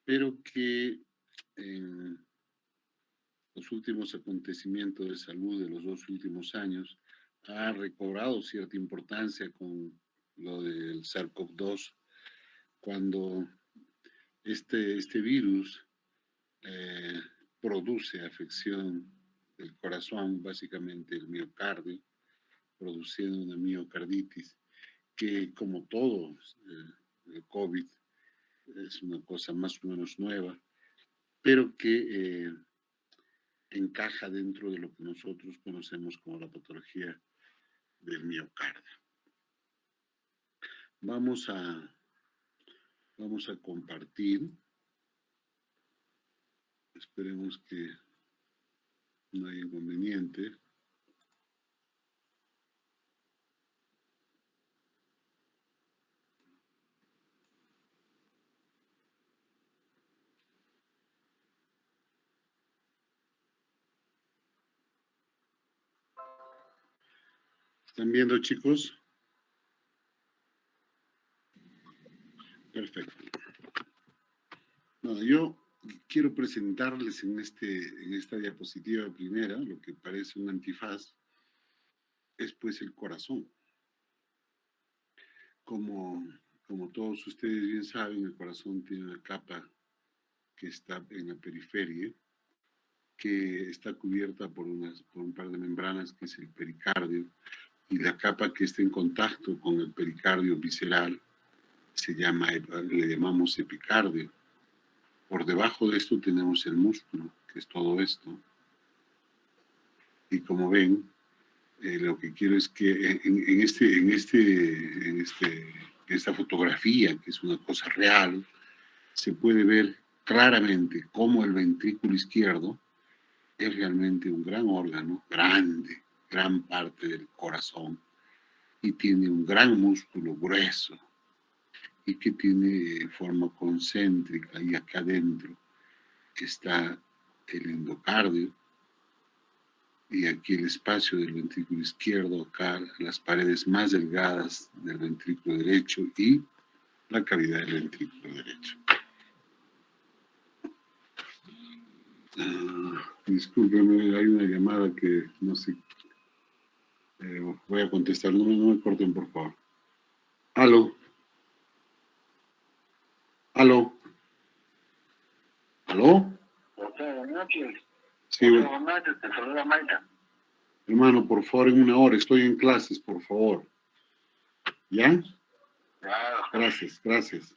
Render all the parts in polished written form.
pero que en los últimos acontecimientos de salud de los 2 últimos años ha recobrado cierta importancia con lo del SARS-CoV-2, cuando este virus eh, produce afección del corazón, básicamente el miocardio, produciendo una miocarditis, que como todo el COVID es una cosa más o menos nueva, pero que encaja dentro de lo que nosotros conocemos como la patología del miocardio. Vamos a compartir. Esperemos que no haya inconveniente. ¿Están viendo, chicos? Perfecto. No, yo quiero presentarles en esta diapositiva primera, lo que parece un antifaz, es pues el corazón. Como todos ustedes bien saben, el corazón tiene una capa que está en la periferia, que está cubierta por un par de membranas, que es el pericardio, y la capa que está en contacto con el pericardio visceral le llamamos epicardio. Por debajo de esto tenemos el músculo, que es todo esto. Y como ven, lo que quiero es que en esta fotografía, que es una cosa real, se puede ver claramente cómo el ventrículo izquierdo es realmente un gran órgano, grande, gran parte del corazón, y tiene un gran músculo grueso, y que tiene forma concéntrica, y acá adentro está el endocardio, y aquí el espacio del ventrículo izquierdo, acá las paredes más delgadas del ventrículo derecho y la cavidad del ventrículo derecho. Discúlpeme, hay una llamada que no sé. Voy a contestar, no me corten, por favor. Aló. Aló. ¿Aló? Buenas noches. Sí, Buenas noches, te saluda Maita. Hermano, por favor, en una hora, estoy en clases, por favor. ¿Ya? Claro. Gracias, gracias.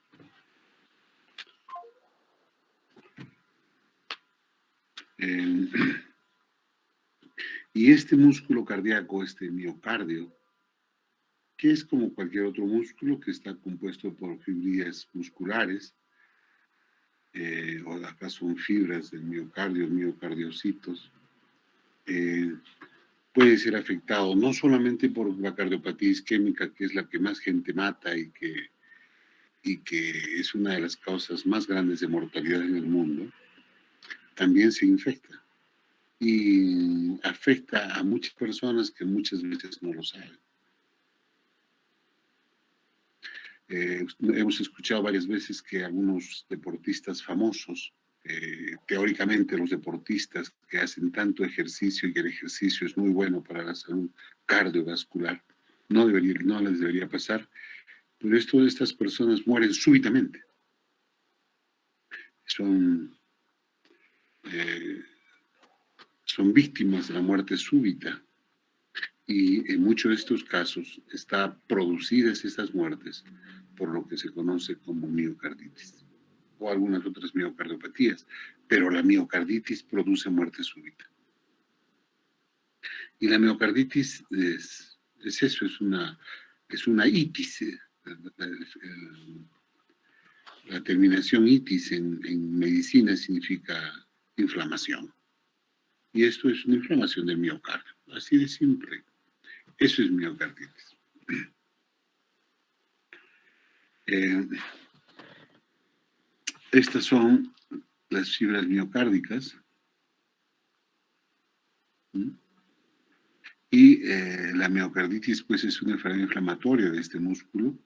Y este músculo cardíaco, este miocardio, que es como cualquier otro músculo que está compuesto por fibrillas musculares, o acá son fibras del miocardio, miocardiocitos, puede ser afectado no solamente por la cardiopatía isquémica, que es la que más gente mata y que es una de las causas más grandes de mortalidad en el mundo, también se infecta y afecta a muchas personas que muchas veces no lo saben. Hemos escuchado varias veces que algunos deportistas famosos, teóricamente los deportistas que hacen tanto ejercicio y que el ejercicio es muy bueno para la salud cardiovascular, no les debería pasar, pero estas personas mueren súbitamente. Son víctimas de la muerte súbita, y en muchos de estos casos están producidas estas muertes por lo que se conoce como miocarditis o algunas otras miocardiopatías, pero la miocarditis produce muerte súbita. Y la miocarditis es eso, es una itis. La terminación itis en medicina significa inflamación. Y esto es una inflamación del miocardio, así de simple. Eso es miocarditis. Estas son las fibras miocárdicas. Y la miocarditis, pues, es una enfermedad inflamatoria de este músculo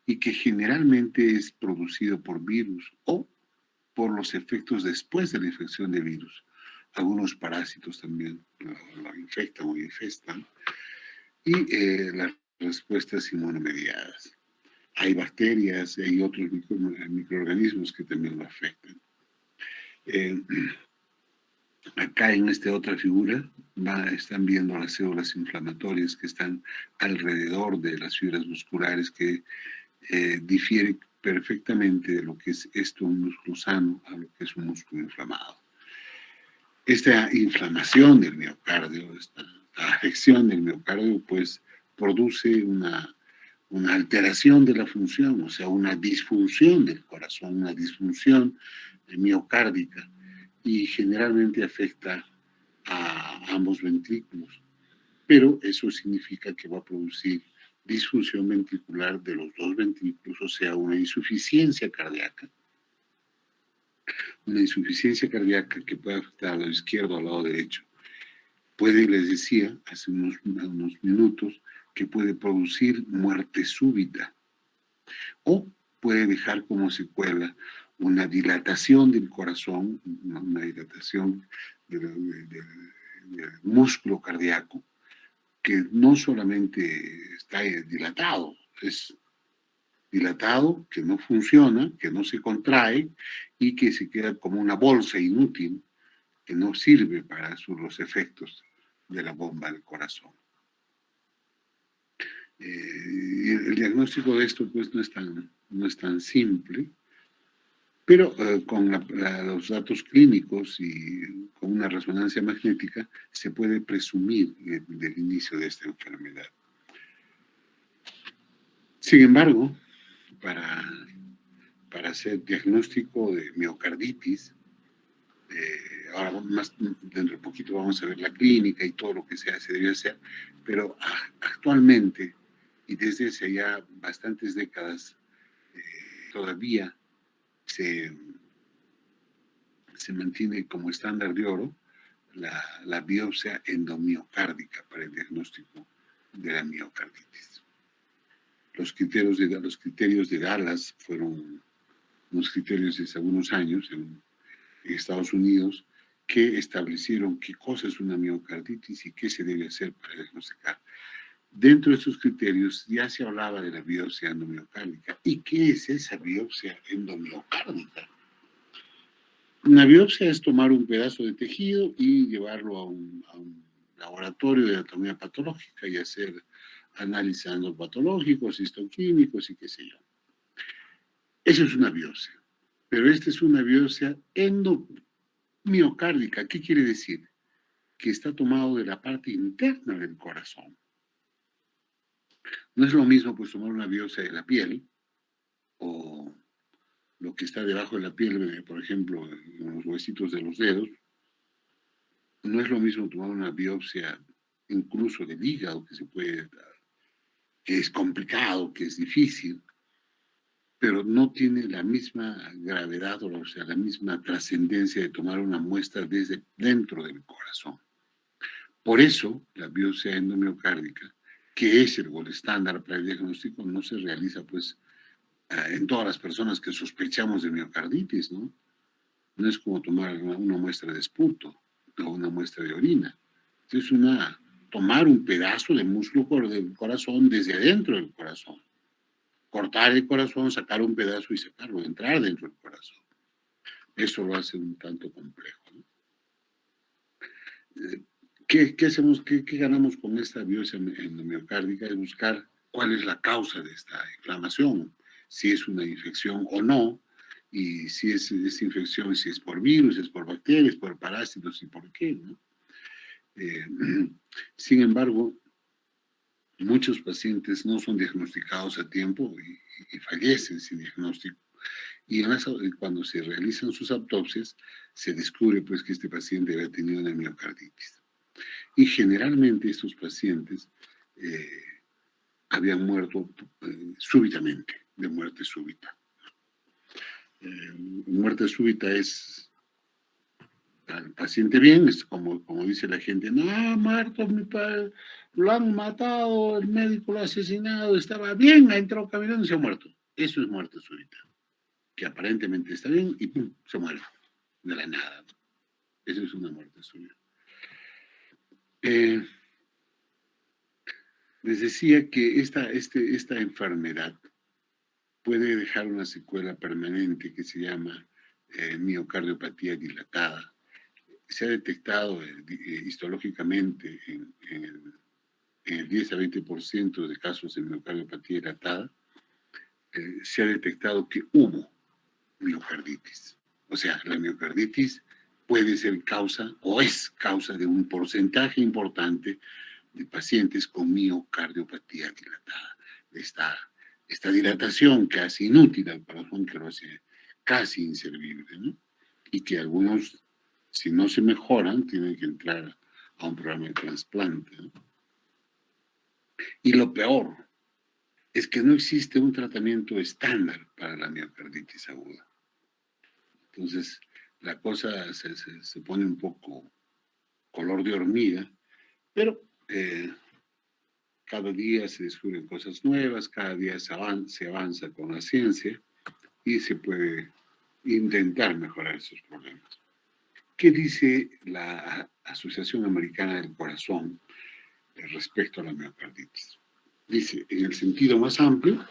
y que generalmente es producido por virus o por los efectos después de la infección de virus. Algunos parásitos también lo infectan o infestan. Y las respuestas inmunomediadas. Hay bacterias, hay otros microorganismos que también lo afectan. Acá en esta otra figura están viendo las células inflamatorias que están alrededor de las fibras musculares, que difieren perfectamente de lo que es esto, un músculo sano, a lo que es un músculo inflamado. Esta inflamación del miocardio, esta afección del miocardio, pues produce una alteración de la función, o sea, una disfunción del corazón, una disfunción miocárdica, y generalmente afecta a ambos ventrículos. Pero eso significa que va a producir disfunción ventricular de los dos ventrículos, o sea, una insuficiencia cardíaca. Una insuficiencia cardíaca que puede afectar al lado izquierdo o al lado derecho. Puede, les decía hace unos minutos, que puede producir muerte súbita o puede dejar como secuela una dilatación del corazón, una dilatación del músculo cardíaco, que no solamente está dilatado, es dilatado, que no funciona, que no se contrae y que se queda como una bolsa inútil que no sirve para los efectos de la bomba del corazón. El diagnóstico de esto pues no es tan simple, pero con los datos clínicos y con una resonancia magnética se puede presumir del inicio de esta enfermedad. Sin embargo, para hacer diagnóstico de miocarditis, ahora más dentro de poquito vamos a ver la clínica y todo lo que se debe hacer, pero actualmente y desde hace ya bastantes décadas todavía se mantiene como estándar de oro la biopsia endomiocárdica para el diagnóstico de la miocarditis. Los criterios de Dallas fueron unos criterios de hace algunos años en Estados Unidos que establecieron qué cosa es una miocarditis y qué se debe hacer para diagnosticar. Dentro de estos criterios ya se hablaba de la biopsia endomiocárdica. ¿Y qué es esa biopsia endomiocárdica? Una biopsia es tomar un pedazo de tejido y llevarlo a un laboratorio de anatomía patológica y hacer análisis patológicos, histoquímicos y qué sé yo. Eso es una biopsia. Pero esta es una biopsia endomiocárdica. ¿Qué quiere decir? Que está tomado de la parte interna del corazón. No es lo mismo pues tomar una biopsia de la piel o lo que está debajo de la piel, por ejemplo, en los huesitos de los dedos. No es lo mismo tomar una biopsia incluso del hígado, que es complicado, que es difícil, pero no tiene la misma gravedad, o sea, la misma trascendencia de tomar una muestra desde dentro del corazón. Por eso, la biopsia endomiocárdica, que es el gold estándar para el diagnóstico, no se realiza pues en todas las personas que sospechamos de miocarditis, ¿no? No es como tomar una muestra de esputo o una muestra de orina. Es tomar un pedazo de músculo del corazón desde adentro del corazón. Cortar el corazón, sacar un pedazo y sacarlo, entrar dentro del corazón. Eso lo hace un tanto complejo, ¿no? ¿Qué hacemos? ¿Qué ganamos con esta biopsia endomiocárdica? Es buscar cuál es la causa de esta inflamación, si es una infección o no, y si es infección, si es por virus, es por bacterias, por parásitos y por qué, ¿no? Sin embargo, muchos pacientes no son diagnosticados a tiempo y fallecen sin diagnóstico. Y cuando se realizan sus autopsias, se descubre pues que este paciente había tenido una miocarditis. Y generalmente estos pacientes habían muerto súbitamente, de muerte súbita. Muerte súbita es al paciente bien, es como dice la gente, no, muerto mi padre, lo han matado, el médico lo ha asesinado, estaba bien, ha entrado caminando y se ha muerto. Eso es muerte súbita. que aparentemente está bien y ¡pum! Se muere de la nada. Eso es una muerte súbita. Les decía que esta enfermedad puede dejar una secuela permanente que se llama miocardiopatía dilatada. Se ha detectado histológicamente en el 10 a 20% de casos de miocardiopatía dilatada, se ha detectado que hubo miocarditis. O sea, la miocarditis puede ser causa o es causa de un porcentaje importante de pacientes con miocardiopatía dilatada. Esta dilatación casi inútil al corazón, que lo hace casi inservible, ¿no? Y que algunos, si no se mejoran, tienen que entrar a un programa de trasplante, ¿no? Y lo peor es que no existe un tratamiento estándar para la miocarditis aguda. Entonces, la cosa se pone un poco color de hormiga, pero cada día se descubren cosas nuevas, cada día se avanza con la ciencia y se puede intentar mejorar esos problemas. ¿Qué dice la Asociación Americana del Corazón respecto a la miocarditis? Dice, en el sentido más amplio,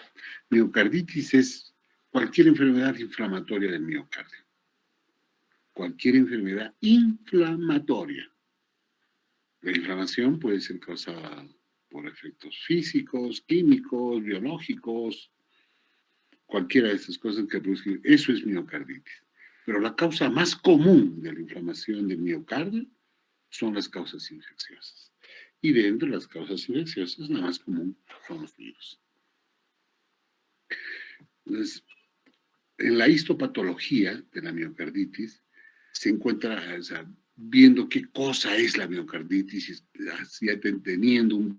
miocarditis es cualquier enfermedad inflamatoria del miocardio. Cualquier enfermedad inflamatoria. La inflamación puede ser causada por efectos físicos, químicos, biológicos, cualquiera de esas cosas que producen. Eso es miocarditis. Pero la causa más común de la inflamación del miocardio son las causas infecciosas. Y dentro de las causas infecciosas, la más común son los virus. Entonces, en la histopatología de la miocarditis se encuentra, o sea, viendo qué cosa es la miocarditis, ya teniendo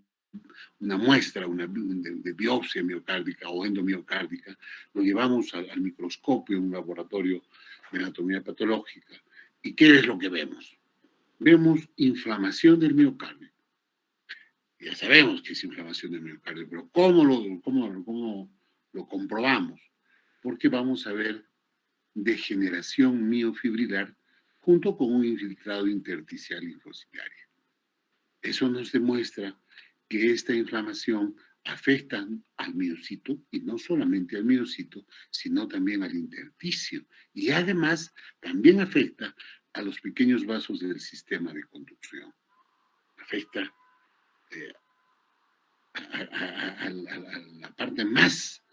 una muestra de biopsia miocárdica o endomiocárdica, lo llevamos al microscopio en un laboratorio de anatomía patológica. ¿Y qué es lo que vemos? Vemos inflamación del miocardio. Ya sabemos que es inflamación del miocardio, pero ¿cómo lo comprobamos? Porque vamos a ver degeneración miofibrilar junto con un infiltrado intersticial linfocitario. Eso nos demuestra que esta inflamación afecta al miocito, y no solamente al miocito, sino también al intersticio, y además también afecta a los pequeños vasos del sistema de conducción. Afecta a la parte más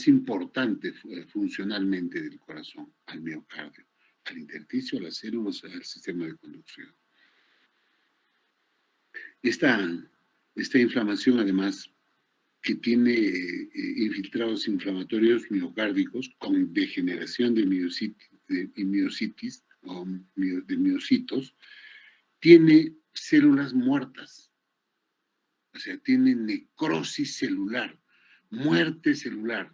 importante funcionalmente del corazón, al miocardio, al intersticio, a las células, al sistema de conducción. Esta inflamación, además, que tiene infiltrados inflamatorios miocárdicos con degeneración de miocitis o de miocitos, tiene células muertas, o sea, tiene necrosis celular, muerte celular.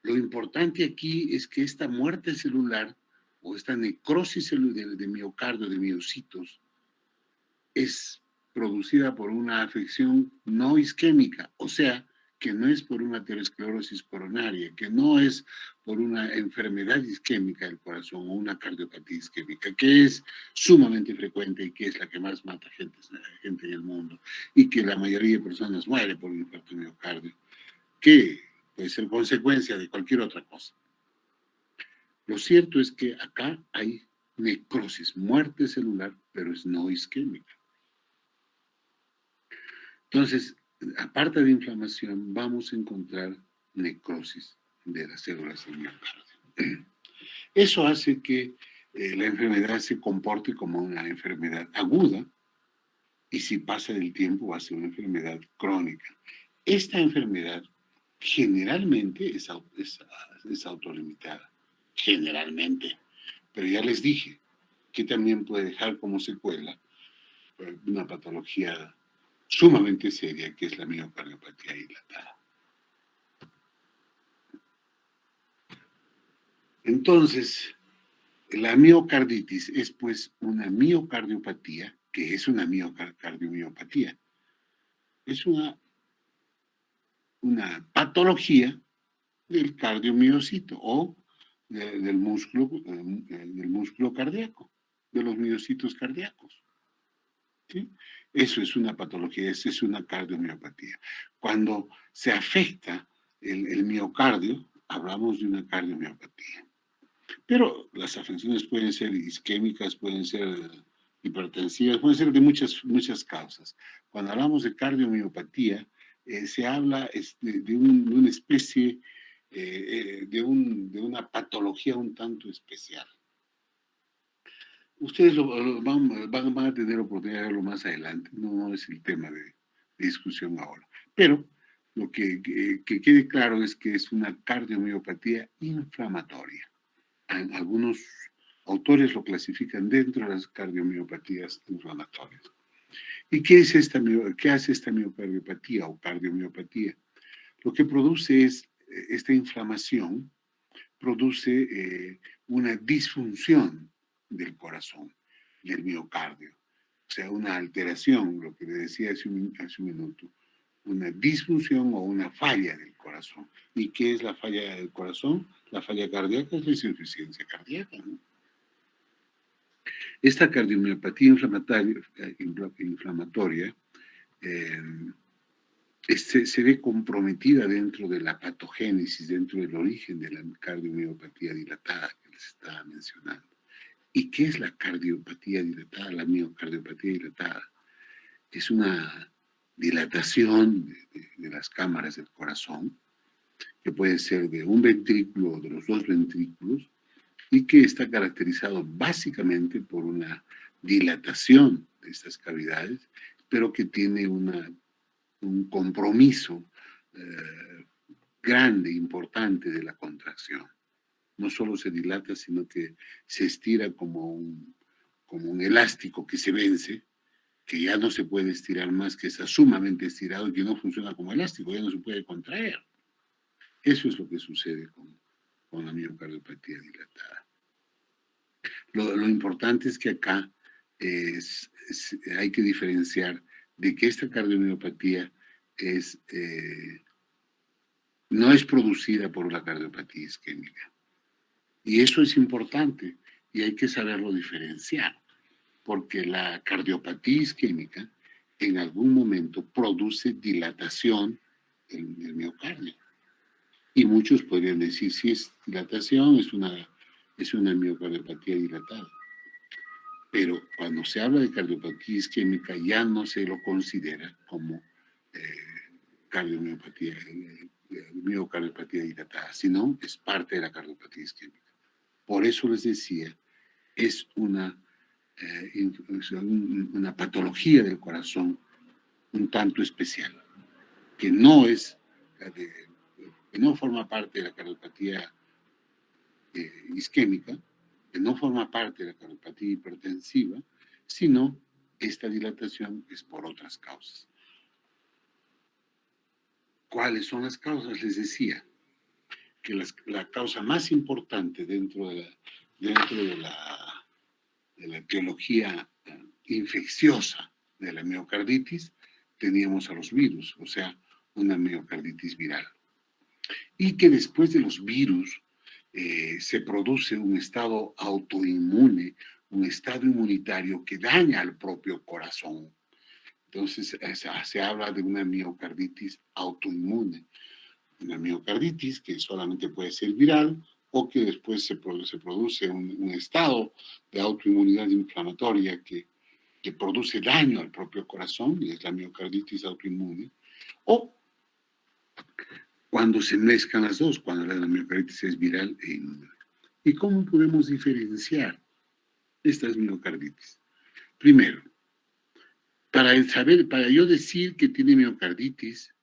Lo importante aquí es que esta muerte celular o esta necrosis de miocardio, de miocitos, es producida por una afección no isquémica, o sea, que no es por una aterosclerosis coronaria, que no es por una enfermedad isquémica del corazón o una cardiopatía isquémica, que es sumamente frecuente y que es la que más mata gente en el mundo y que la mayoría de personas muere por un infarto de miocardio, que puede ser consecuencia de cualquier otra cosa. Lo cierto es que acá hay necrosis, muerte celular, pero es no isquémica. Entonces, aparte de inflamación, vamos a encontrar necrosis de las células del miocardio. Eso hace que la enfermedad se comporte como una enfermedad aguda y si pasa el tiempo va a ser una enfermedad crónica. Esta enfermedad generalmente es autolimitada, generalmente, pero ya les dije que también puede dejar como secuela una patología sumamente seria, que es la miocardiopatía dilatada. Entonces, la miocarditis es pues una miocardiopatía, que es una miocardiopatía. Es una patología del cardiomiocito o del músculo cardíaco, de los miocitos cardíacos. ¿Sí? Eso es una patología, eso es una cardiomiopatía. Cuando se afecta el miocardio, hablamos de una cardiomiopatía. Pero las afecciones pueden ser isquémicas, pueden ser hipertensivas, pueden ser de muchas causas. Cuando hablamos de cardiomiopatía, se habla de una especie, de una patología un tanto especial. Ustedes van a tener oportunidad de verlo más adelante, no es el tema de discusión ahora. Pero lo que quede claro es que es una cardiomiopatía inflamatoria. Algunos autores lo clasifican dentro de las cardiomiopatías inflamatorias. ¿Y qué hace esta miocardiopatía o cardiomiopatía? Lo que produce es esta inflamación, produce una disfunción del corazón, del miocardio. O sea, una alteración, lo que le decía hace un minuto, una disfunción o una falla del corazón. ¿Y qué es la falla del corazón? La falla cardíaca es la insuficiencia cardíaca, ¿no? Esta cardiomiopatía inflamatoria se ve comprometida dentro de la patogénesis, dentro del origen de la cardiomiopatía dilatada que les estaba mencionando. ¿Y qué es la cardiopatía dilatada, la miocardiopatía dilatada? Es una dilatación de las cámaras del corazón, que puede ser de un ventrículo o de los dos ventrículos, y que está caracterizado básicamente por una dilatación de estas cavidades, pero que tiene un compromiso grande, importante de la contracción. No solo se dilata, sino que se estira como un elástico que se vence, que ya no se puede estirar más, que está sumamente estirado y que no funciona como elástico, ya no se puede contraer. Eso es lo que sucede con la miocardiopatía dilatada. Lo importante es que acá hay que diferenciar de que esta cardiomiopatía no es producida por la cardiopatía isquémica. Y eso es importante y hay que saberlo diferenciar, porque la cardiopatía isquémica en algún momento produce dilatación del miocardio. Y muchos podrían decir, si es dilatación, es una miocardiopatía dilatada. Pero cuando se habla de cardiopatía isquémica ya no se lo considera como miocardiopatía dilatada, sino es parte de la cardiopatía isquémica. Por eso les decía, es una patología del corazón un tanto especial, que no forma parte de la cardiopatía isquémica, que no forma parte de la cardiopatía hipertensiva, sino esta dilatación es por otras causas. ¿Cuáles son las causas? Les decía que la causa más importante dentro de la etiología infecciosa de la miocarditis, teníamos a los virus, o sea, una miocarditis viral. Y que después de los virus se produce un estado autoinmune, un estado inmunitario que daña al propio corazón. Entonces se habla de una miocarditis autoinmune. Una miocarditis que solamente puede ser viral o que después se produce un estado de autoinmunidad inflamatoria que produce daño al propio corazón, y es la miocarditis autoinmune, o cuando se mezclan las dos, cuando la miocarditis es viral e inmune. ¿Y cómo podemos diferenciar estas miocarditis? Primero, para yo decir que tiene miocarditis,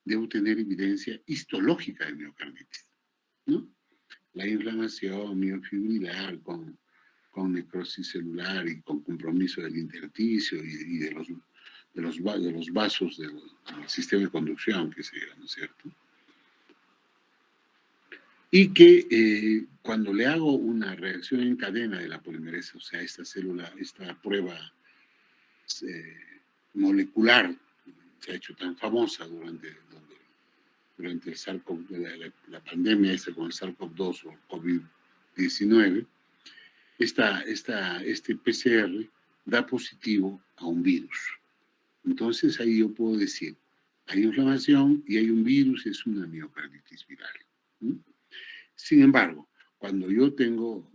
debo tener evidencia histológica de miocarditis, ¿no? La inflamación miofibrilar con necrosis celular y con compromiso del intersticio y de los vasos del sistema de conducción, que se llama, ¿no es cierto? Y que cuando le hago una reacción en cadena de la polimerasa, o sea, esta prueba molecular se ha hecho tan famosa durante el SARS-CoV, la pandemia con el SARS-CoV-2 o COVID-19, este PCR da positivo a un virus. Entonces ahí yo puedo decir, hay inflamación y hay un virus, es una miocarditis viral. Sin embargo, cuando yo tengo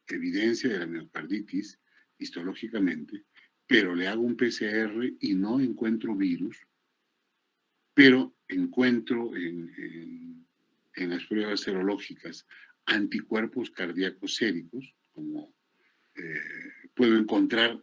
evidencia de la miocarditis histológicamente, pero le hago un PCR y no encuentro virus, pero encuentro en las pruebas serológicas anticuerpos cardíacos séricos, como puedo encontrar,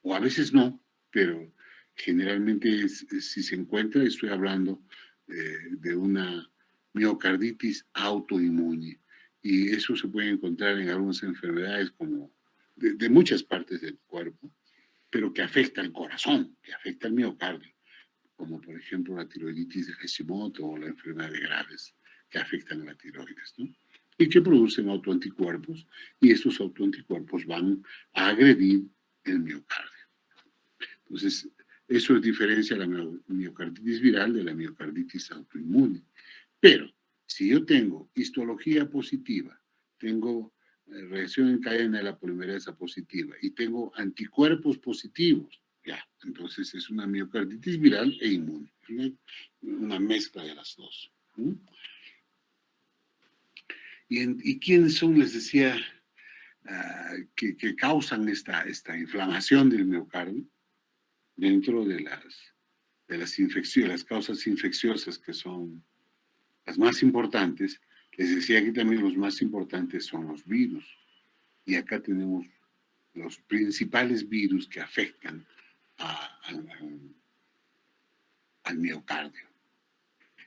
o a veces no, pero generalmente si se encuentra, estoy hablando de una miocarditis autoinmune. Y eso se puede encontrar en algunas enfermedades como de muchas partes del cuerpo, pero que afecta al corazón, que afecta al miocardio, como por ejemplo la tiroiditis de Hashimoto o la enfermedad de Graves que afectan a la tiroides, ¿no? Y que producen autoanticuerpos, y estos autoanticuerpos van a agredir el miocardio. Entonces, eso diferencia la miocarditis viral de la miocarditis autoinmune. Pero, si yo tengo histología positiva, tengo reacción en cadena de la polimerasa positiva y tengo anticuerpos positivos, ya, entonces es una miocarditis viral e inmune. Una mezcla de las dos. ¿Y quiénes son, les decía, que causan esta inflamación del miocardio? Dentro de las infecciones, las causas infecciosas que son las más importantes, les decía que también los más importantes son los virus. Y acá tenemos los principales virus que afectan al miocardio.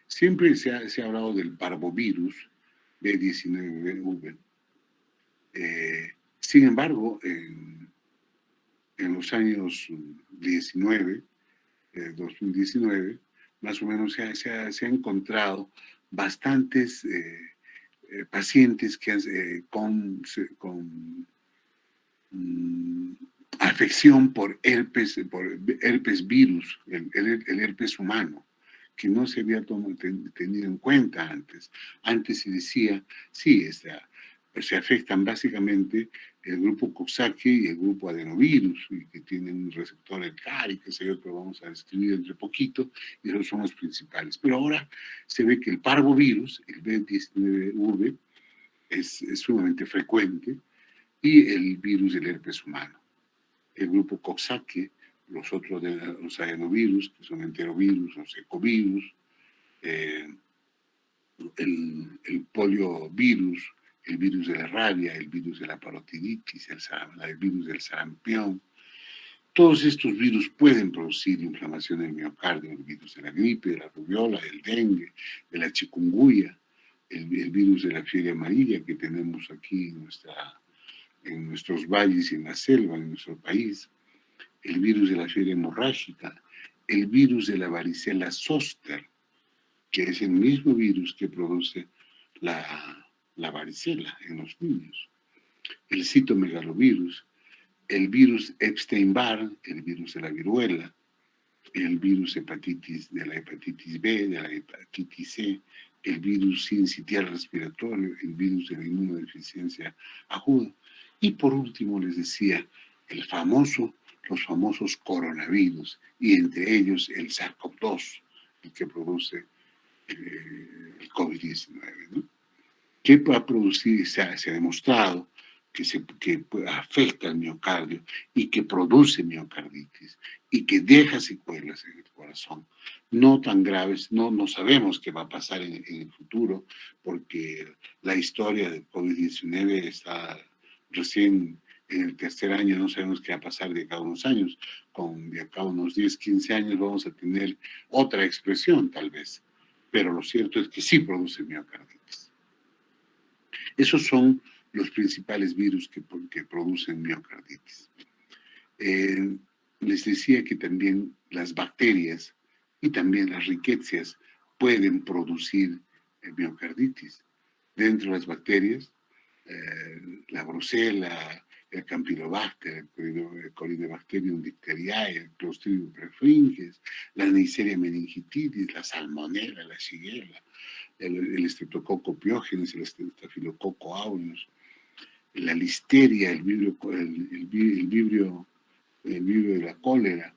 Siempre se ha hablado del parvovirus B19V. Sin embargo, en los años 2019, más o menos se ha encontrado bastantes pacientes que con afección por herpes virus, el herpes humano, que no se había tenido en cuenta antes. Antes se decía, sí, se afectan básicamente el grupo Coxsackie y el grupo adenovirus, y que tienen un receptor ELCAR, que sé yo, que vamos a describir entre poquito, y esos son los principales. Pero ahora se ve que el parvovirus, el B19V, es sumamente frecuente, y el virus del herpes humano. El grupo Coxsackie, los otros de los adenovirus, que son enterovirus, los ecovirus, el poliovirus, el virus de la rabia, el virus de la parotiditis, el virus del sarampión. Todos estos virus pueden producir inflamación del miocardio, el virus de la gripe, de la rubiola, del dengue, de la chikungunya, el virus de la fiebre amarilla que tenemos aquí en nuestros valles y en la selva, en nuestro país, el virus de la fiebre hemorrágica, el virus de la varicela zoster, que es el mismo virus que produce la varicela en los niños, el citomegalovirus, el virus Epstein-Barr, el virus de la viruela, el virus de la hepatitis B, de la hepatitis C, el virus sincitial respiratorio, el virus de la inmunodeficiencia aguda. Y por último les decía, los famosos coronavirus, y entre ellos el SARS-CoV-2, el que produce el COVID-19, ¿no? ¿Qué va a producir? Se ha demostrado que afecta al miocardio y que produce miocarditis y que deja secuelas en el corazón. No tan graves, no sabemos qué va a pasar en el futuro, porque la historia del COVID-19 está recién en el tercer año, no sabemos qué va a pasar de acá a unos años. De acá a unos 10, 15 años vamos a tener otra expresión, tal vez. Pero lo cierto es que sí produce miocarditis. Esos son los principales virus que producen miocarditis. Les decía que también las bacterias y también las riquecias pueden producir miocarditis. Dentro de las bacterias, la brucela, el campylobacter, el Corynebacterium diphtheriae, el Clostridium perfringens, la Neisseria meningitis, la salmonella, la shigella, el Streptococcus pyogenes, el Staphylococcus aureus, la listeria, el vibrio de la cólera,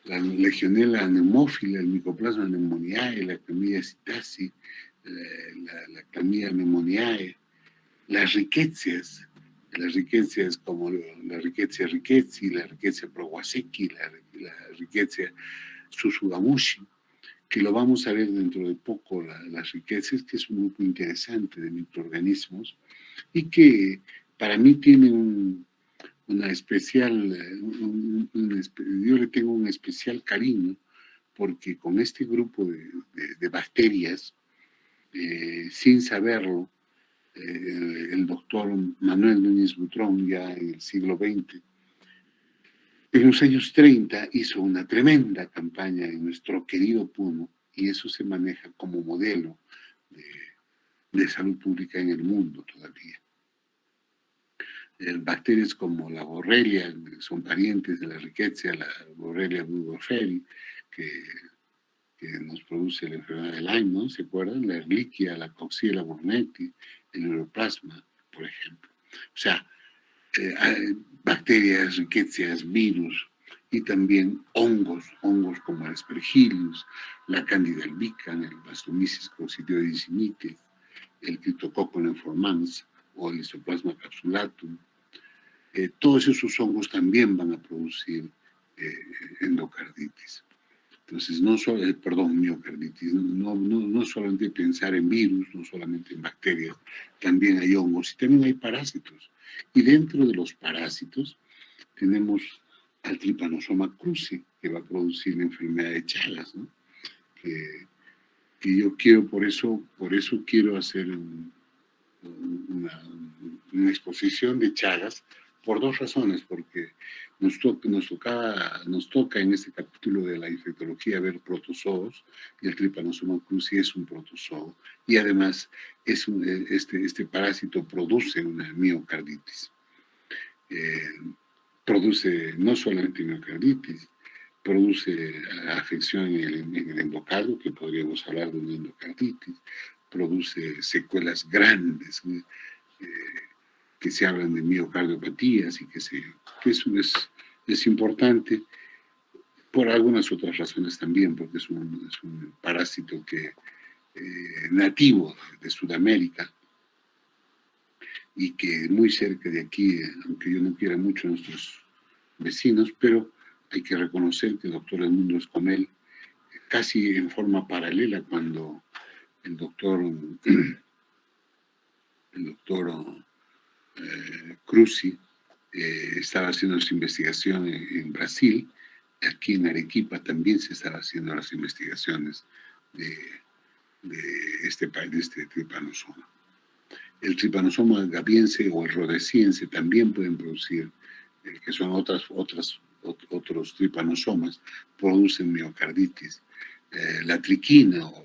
la legionela neumófila, el Mycoplasma pneumoniae, la Clamidia psittaci, la Clamidia pneumoniae, las riquecias como la Rickettsia rickettsii, la Rickettsia prowazekii, la Rickettsia susugamushi, que lo vamos a ver dentro de poco, las riquezas, que es un grupo interesante de microorganismos y que para mí tiene una especial, yo le tengo un especial cariño porque con este grupo de bacterias, sin saberlo, el doctor Manuel Núñez Butrón, ya en el siglo XX, en los años 30 hizo una tremenda campaña en nuestro querido Puno y eso se maneja como modelo de salud pública en el mundo todavía. Bacterias como la Borrelia, son parientes de la Rickettsia, la Borrelia burgdorferi, que nos produce la enfermedad de Lyme, ¿no? ¿Se acuerdan? La Ehrlichia, la Coxiella burnetii, el Neuroplasma, por ejemplo. O sea, bacterias, riquecias, virus y también hongos como el Aspergillus, la Candida albicans, el Bacillomyces coccidioides imitis, el Cryptococcus neoformans o el Histoplasma capsulatum. Todos esos hongos también van a producir endocarditis. Entonces, miocarditis. No solamente pensar en virus, no solamente en bacterias, también hay hongos y también hay parásitos. Y dentro de los parásitos tenemos al Trypanosoma cruzi, que va a producir la enfermedad de Chagas, ¿no? Que yo quiero, por eso quiero hacer una exposición de Chagas, por dos razones, porque nos toca en este capítulo de la infectología ver protozoos, y el Trypanosoma cruzi es un protozoo, y además este parásito produce una miocarditis. Produce no solamente miocarditis, produce afección en el endocardio, que podríamos hablar de una endocarditis, produce secuelas grandes, que se hablan de miocardiopatías y que eso es importante por algunas otras razones también, porque es un parásito nativo de Sudamérica y que muy cerca de aquí, aunque yo no quiera mucho a nuestros vecinos, pero hay que reconocer que el doctor Edmundo Escomel, casi en forma paralela, cuando el doctor Cruzi estaba haciendo su investigación en Brasil, aquí en Arequipa también se estaba haciendo las investigaciones de este tripanosoma. El Trypanosoma gabiense o el rhodesiense también pueden producir, que son otros tripanosomas, producen miocarditis. La triquina o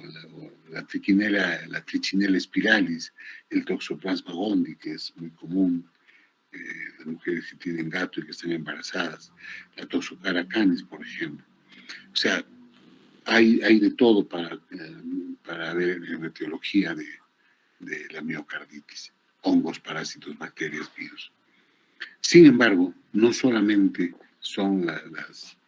la trichinella spiralis, el Toxoplasma gondii, que es muy común en las mujeres que tienen gato y que están embarazadas, la Toxocara canis, por ejemplo. O sea, hay de todo para ver en la etiología de la miocarditis, hongos, parásitos, bacterias, virus. Sin embargo, no solamente son las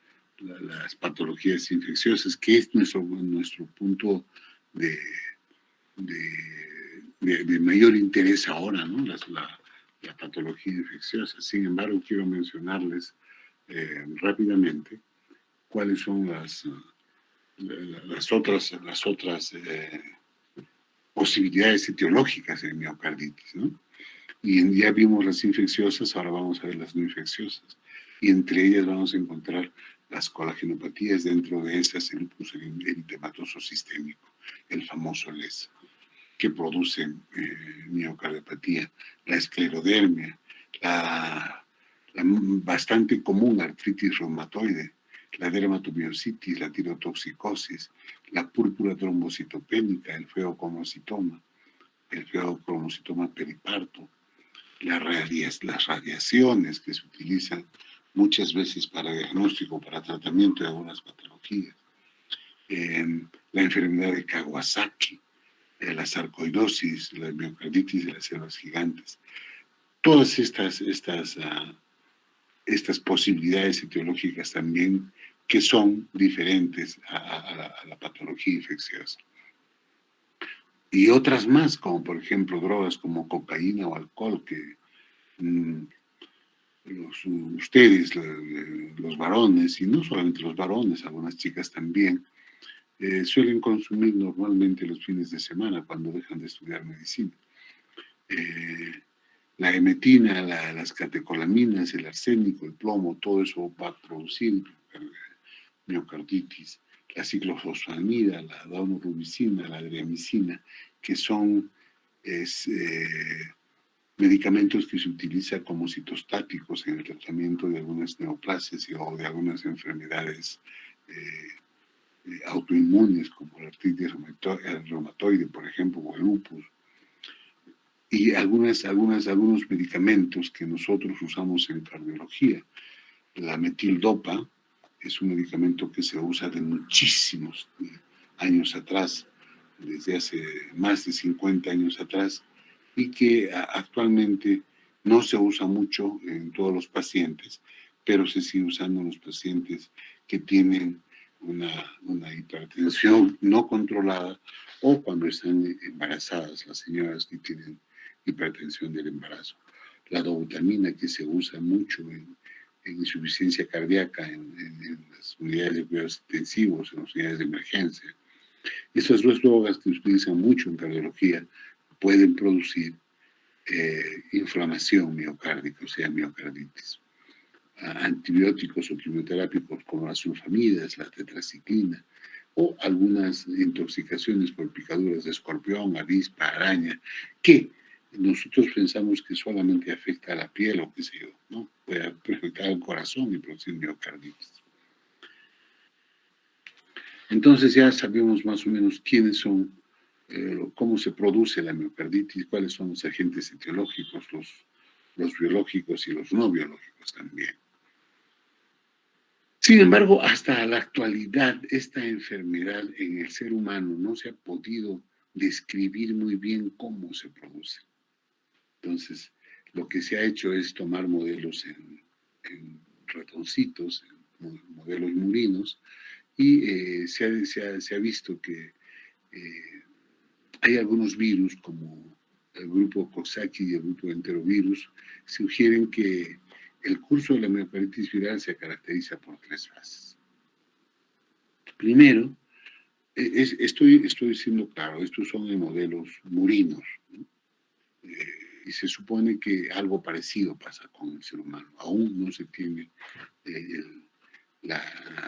patologías infecciosas, que es nuestro punto de mayor interés ahora, ¿no? La patología infecciosa. Sin embargo, quiero mencionarles rápidamente cuáles son las otras posibilidades etiológicas de miocarditis, ¿no? Y ya vimos las infecciosas, ahora vamos a ver las no infecciosas. Y entre ellas vamos a encontrar las colagenopatías, dentro de esas el lupus eritematoso sistémico, el famoso LES, que producen miocardiopatía, la esclerodermia, la bastante común artritis reumatoide, la dermatomiositis, la tirotoxicosis, la púrpura trombocitopénica, el feocromocitoma, el feocromocitoma periparto, las radiaciones que se utilizan muchas veces para diagnóstico, para tratamiento de algunas patologías. la enfermedad de Kawasaki, la sarcoidosis, la miocarditis de las células gigantes. Todas estas posibilidades etiológicas también que son diferentes a la patología infecciosa. Y otras más, como por ejemplo drogas como cocaína o alcohol, que ustedes, los varones, y no solamente los varones, algunas chicas también, suelen consumir normalmente los fines de semana cuando dejan de estudiar medicina. La emetina, las catecolaminas, el arsénico, el plomo, todo eso va a producir miocarditis. La ciclofosfamida, la daunorubicina, la adriamicina, que son medicamentos que se utilizan como citostáticos en el tratamiento de algunas neoplasias o de algunas enfermedades autoinmunes, como la artritis reumatoide, por ejemplo, o el lupus. Y algunos medicamentos que nosotros usamos en cardiología. La metildopa es un medicamento que se usa de muchísimos años atrás, desde hace más de 50 años atrás, y que actualmente no se usa mucho en todos los pacientes, pero se sigue usando en los pacientes que tienen una hipertensión no controlada o cuando están embarazadas, las señoras que tienen hipertensión del embarazo. La dobutamina, que se usa mucho en insuficiencia cardíaca en las unidades de cuidados intensivos, en las unidades de emergencia. Estas dos drogas que se utilizan mucho en cardiología pueden producir inflamación miocárdica, o sea, miocarditis. Antibióticos o quimioterápicos como las sulfamidas, la tetraciclina, o algunas intoxicaciones por picaduras de escorpión, avispa, araña, que nosotros pensamos que solamente afecta a la piel o qué sé yo, ¿no? Puede afectar al corazón y producir miocarditis. Entonces ya sabemos más o menos quiénes son, cómo se produce la miocarditis, cuáles son los agentes etiológicos, los biológicos y los no biológicos también. Sin embargo, hasta la actualidad, esta enfermedad en el ser humano no se ha podido describir muy bien cómo se produce. Entonces, lo que se ha hecho es tomar modelos en ratoncitos, en modelos murinos, y se ha visto que hay algunos virus, como el grupo Coxsackie y el grupo enterovirus, sugieren que el curso de la miocarditis viral se caracteriza por 3 fases. Primero, estoy siendo claro, estos son de modelos murinos, ¿no? Y se supone que algo parecido pasa con el ser humano. Aún no se tiene,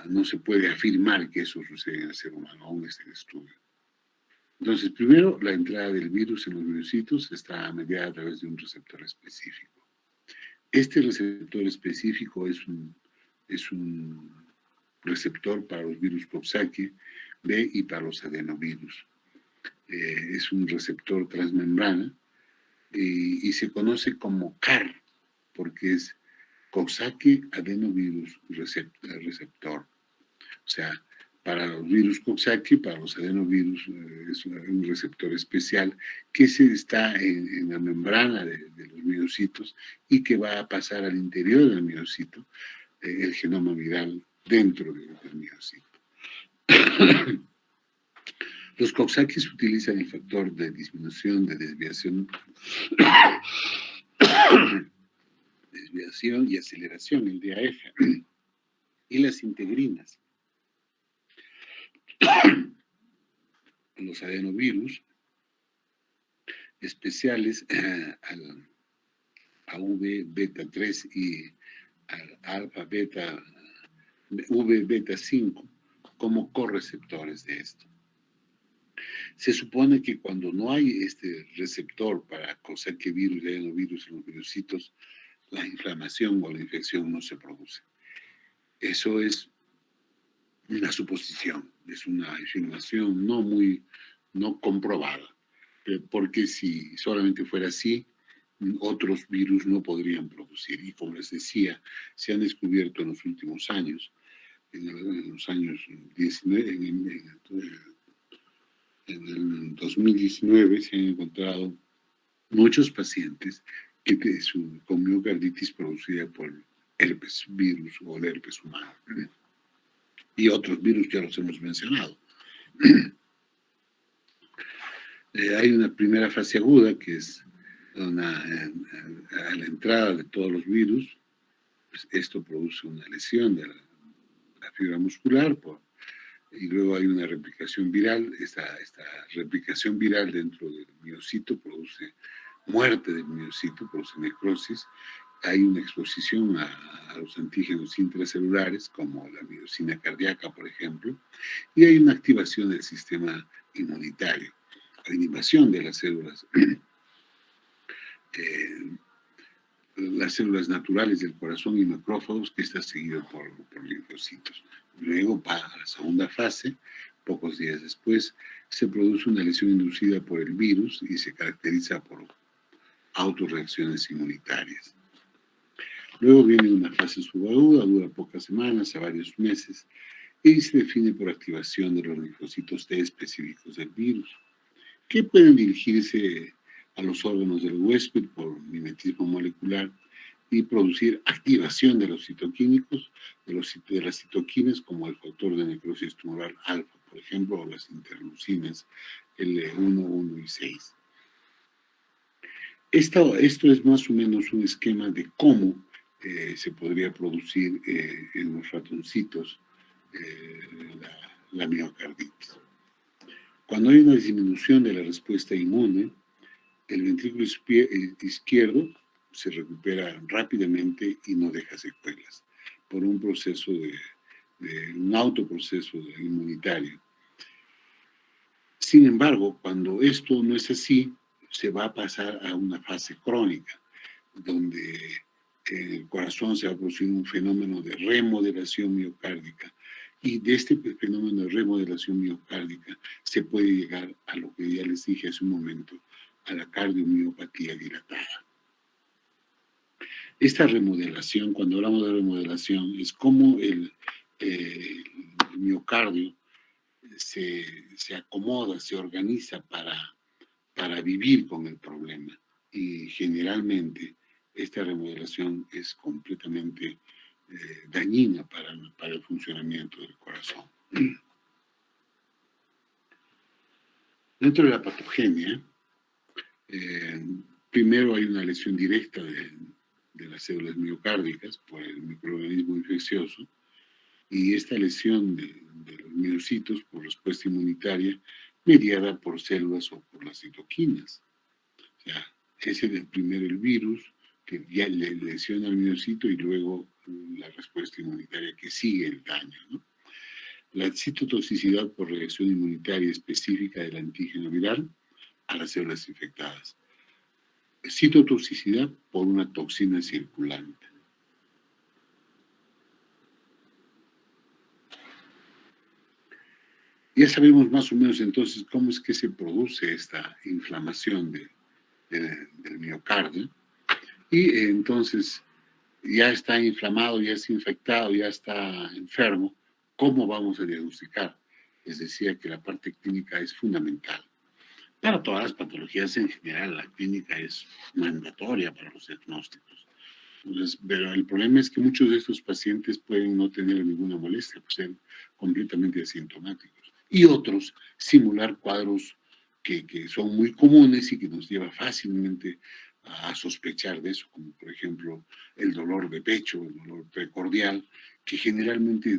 no se puede afirmar que eso sucede en el ser humano, aún está en estudio. Entonces, primero, la entrada del virus en los virocitos está mediada a través de un receptor específico. Este receptor específico es un receptor para los virus Coxsackie B y para los adenovirus. Es un receptor transmembrana y se conoce como CAR, porque es Coxsackie adenovirus receptor. O sea, para los virus Coxsackie, para los adenovirus, es un receptor especial que está en la membrana de los miocitos y que va a pasar al interior del miocito, el genoma viral dentro del miocito. Los Coxsackies utilizan el factor de disminución de desviación y aceleración, el DAF, y las integrinas. Los adenovirus especiales a V-beta-3 y al alfa-beta, V-beta-5 como correceptores de esto. Se supone que cuando no hay este receptor para Coxsackie virus y adenovirus en los virocitos, la inflamación o la infección no se produce. Eso es una suposición, es una afirmación no comprobada, porque si solamente fuera así, otros virus no podrían producir. Y como les decía, se han descubierto en los últimos años en los años 19, en el 2019 se han encontrado muchos pacientes con miocarditis producida por herpes virus o el herpes humano. Y otros virus ya los hemos mencionado. Hay una primera fase aguda que es a la entrada de todos los virus. Pues esto produce una lesión de la fibra muscular y luego hay una replicación viral. Esta replicación viral dentro del miocito produce muerte del miocito, produce necrosis. Hay una exposición a los antígenos intracelulares, como la miocina cardíaca, por ejemplo, y hay una activación del sistema inmunitario, animación de las células naturales del corazón y macrófagos, que está seguido por linfocitos. Luego, para la segunda fase, pocos días después, se produce una lesión inducida por el virus y se caracteriza por autorreacciones inmunitarias. Luego viene una fase subaguda, dura pocas semanas a varios meses, y se define por activación de los linfocitos T específicos del virus, que pueden dirigirse a los órganos del huésped por mimetismo molecular y producir activación de los citoquínicos, de las citoquinas, como el factor de necrosis tumoral alfa, por ejemplo, o las interleucinas L1, 1 y 6. Esto es más o menos un esquema de cómo se podría producir en los ratoncitos la miocarditis. Cuando hay una disminución de la respuesta inmune, el ventrículo izquierdo se recupera rápidamente y no deja secuelas por un proceso un autoproceso inmunitario. Sin embargo, cuando esto no es así, se va a pasar a una fase crónica, donde el corazón se va a producir un fenómeno de remodelación miocárdica, y de este fenómeno de remodelación miocárdica se puede llegar a lo que ya les dije hace un momento, a la cardiomiopatía dilatada. Esta remodelación, cuando hablamos de remodelación, es como el miocardio se acomoda, se organiza para vivir con el problema. Y generalmente esta remodelación es completamente dañina para el funcionamiento del corazón. Dentro de la patogenia, primero hay una lesión directa de las células miocárdicas por el microorganismo infeccioso, y esta lesión de los miocitos por respuesta inmunitaria mediada por células o por las citoquinas. O sea, ese es primero el virus que ya le lesiona al miocito y luego la respuesta inmunitaria que sigue el daño, ¿no? La citotoxicidad por reacción inmunitaria específica del antígeno viral a las células infectadas. Citotoxicidad por una toxina circulante. Ya sabemos más o menos entonces cómo es que se produce esta inflamación del miocardio, y entonces ya está inflamado, ya está infectado, ya está enfermo. ¿Cómo vamos a diagnosticar? Les decía que la parte clínica es fundamental. Para todas las patologías en general, la clínica es mandatoria para los diagnósticos. Entonces, pero el problema es que muchos de estos pacientes pueden no tener ninguna molestia, pues ser completamente asintomáticos. Y otros simular cuadros que son muy comunes y que nos lleva fácilmente a sospechar de eso, como por ejemplo el dolor de pecho, el dolor precordial, que generalmente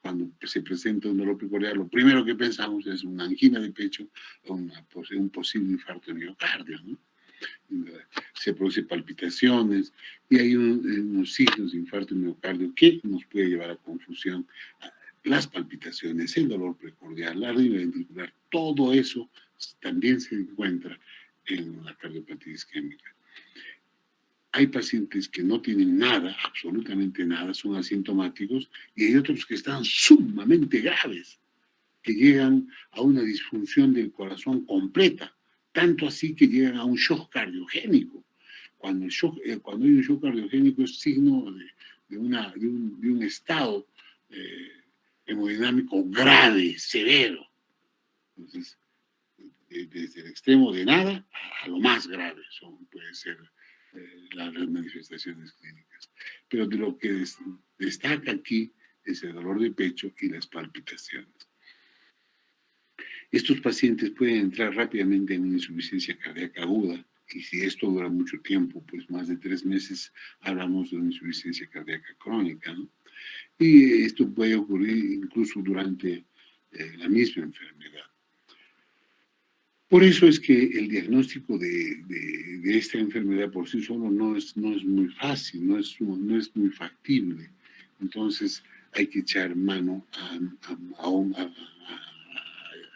cuando se presenta un dolor precordial, lo primero que pensamos es una angina de pecho o un posible infarto de miocardio, ¿no? Se producen palpitaciones y hay unos signos de infarto de miocardio que nos puede llevar a confusión. Las palpitaciones, el dolor precordial, la arritmia ventricular, todo eso también se encuentra en la cardiopatía isquémica. Hay pacientes que no tienen nada, absolutamente nada, son asintomáticos, y hay otros que están sumamente graves, que llegan a una disfunción del corazón completa, tanto así que llegan a un shock cardiogénico. Cuando hay un shock cardiogénico es signo de un estado hemodinámico grave, severo. Entonces, desde el extremo de nada a lo más grave puede ser las manifestaciones clínicas. Pero de lo que destaca aquí es el dolor de pecho y las palpitaciones. Estos pacientes pueden entrar rápidamente en una insuficiencia cardíaca aguda, y si esto dura mucho tiempo, pues más de 3 meses, hablamos de una insuficiencia cardíaca crónica, ¿no? Y esto puede ocurrir incluso durante la misma enfermedad. Por eso es que el diagnóstico de esta enfermedad por sí solo no es muy fácil, no es muy factible. Entonces hay que echar mano a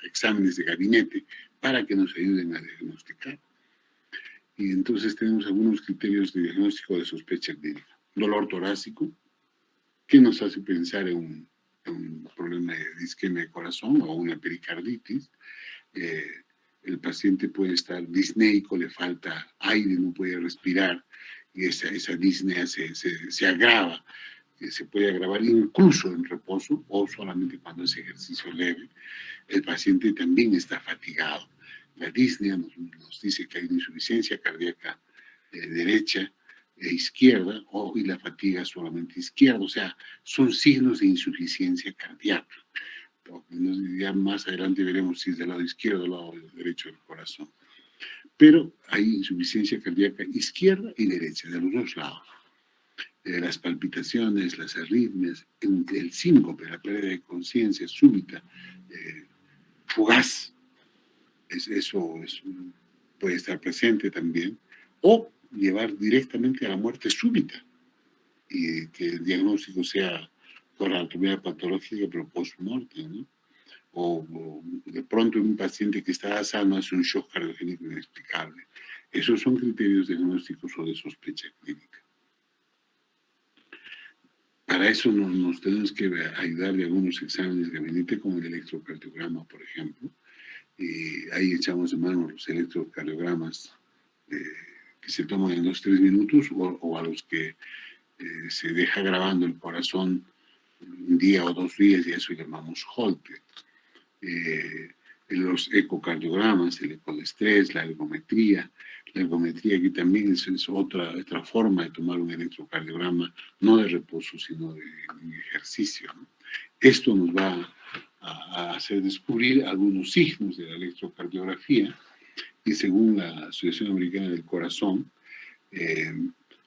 exámenes de gabinete para que nos ayuden a diagnosticar. Y entonces tenemos algunos criterios de diagnóstico de sospecha clínica. Dolor torácico, que nos hace pensar en un problema de isquemia de corazón o una pericarditis. El paciente puede estar disneico, le falta aire, no puede respirar, y esa disnea se agrava, se puede agravar incluso en reposo o solamente cuando es ejercicio leve. El paciente también está fatigado. La disnea nos dice que hay una insuficiencia cardíaca derecha e izquierda, y la fatiga solamente izquierda, o sea, son signos de insuficiencia cardíaca. Ya más adelante veremos si es del lado izquierdo o del lado derecho del corazón. Pero hay insuficiencia cardíaca izquierda y derecha, de los dos lados. Las palpitaciones, las arritmias, el síncope, la pérdida de conciencia súbita, fugaz, eso puede estar presente también, o llevar directamente a la muerte súbita, y que el diagnóstico sea por anatomía patológica, pero post-mortem, ¿no? O de pronto un paciente que está sano hace un shock cardiogénico inexplicable. Esos son criterios diagnósticos o de sospecha clínica. Para eso nos tenemos que ayudar de algunos exámenes de gabinete, como el electrocardiograma, por ejemplo. Y ahí echamos de mano los electrocardiogramas que se toman en 2-3 minutos, o a los que se deja grabando el corazón un día o 2 días, y eso llamamos Holter. Los ecocardiogramas, el ecodestrés, la ergometría. La ergometría aquí también es otra forma de tomar un electrocardiograma, no de reposo, sino de ejercicio, ¿no? Esto nos va a hacer descubrir algunos signos de la electrocardiografía, y según la Asociación Americana del Corazón,